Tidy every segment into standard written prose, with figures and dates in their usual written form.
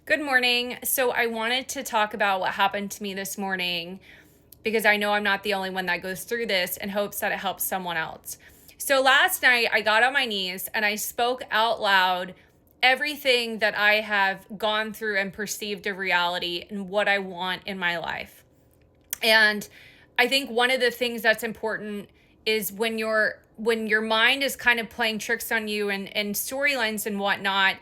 Good morning. So I wanted to talk about what happened to me this morning because I know I'm not the only one that goes through this in hopes that it helps someone else. So last night I got on my knees and I spoke out loud everything that I have gone through and perceived of reality and what I want in my life. And I think one of the things that's important is when your mind is kind of playing tricks on you and storylines and whatnot,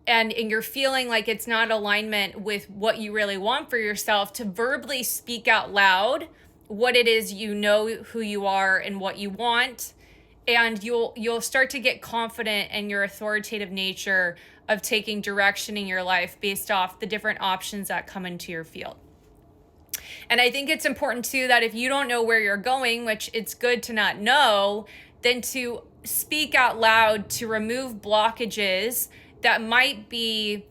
and you're feeling like it's not alignment with what you really want for yourself, to verbally speak out loud what it is, you know who you are and what you want, and you'll start to get confident in your authoritative nature of taking direction in your life based off the different options that come into your field. And I think it's important too that if you don't know where you're going, which it's good to not know, then to speak out loud to remove blockages that might be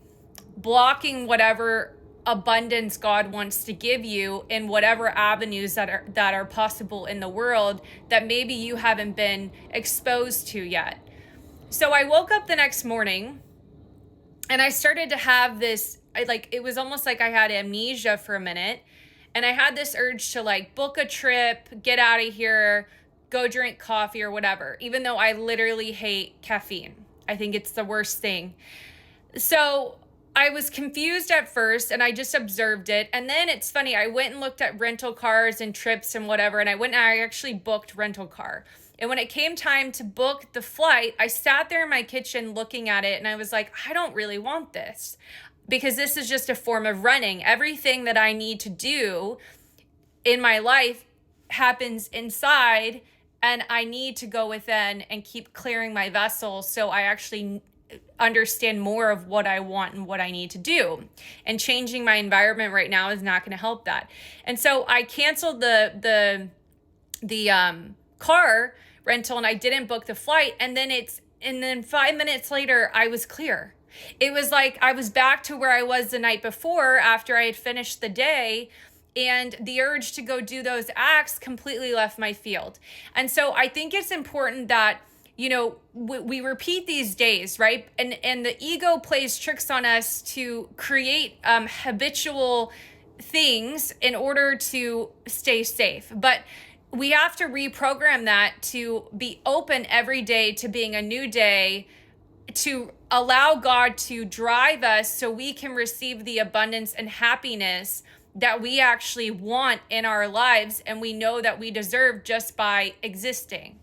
blocking whatever abundance God wants to give you in whatever avenues that are possible in the world that maybe you haven't been exposed to yet. So I woke up the next morning and I started to have this, it was almost like I had amnesia for a minute. And I had this urge to book a trip, get out of here, go drink coffee or whatever, even though I literally hate caffeine. I think it's the worst thing. So I was confused at first and I just observed it. And then it's funny, I went and looked at rental cars and trips and whatever. And I actually booked rental car. And when it came time to book the flight, I sat there in my kitchen looking at it and I was like, I don't really want this, because this is just a form of running. Everything that I need to do in my life happens inside, and I need to go within and keep clearing my vessel so I actually understand more of what I want and what I need to do. And changing my environment right now is not going to help that. And so I canceled the car rental and I didn't book the flight. And then 5 minutes later, I was clear. It was like I was back to where I was the night before after I had finished the day, and the urge to go do those acts completely left my field. And so I think it's important that, we repeat these days, right? And the ego plays tricks on us to create habitual things in order to stay safe. But we have to reprogram that to be open every day to being a new day, to allow God to drive us so we can receive the abundance and happiness that we actually want in our lives and we know that we deserve just by existing.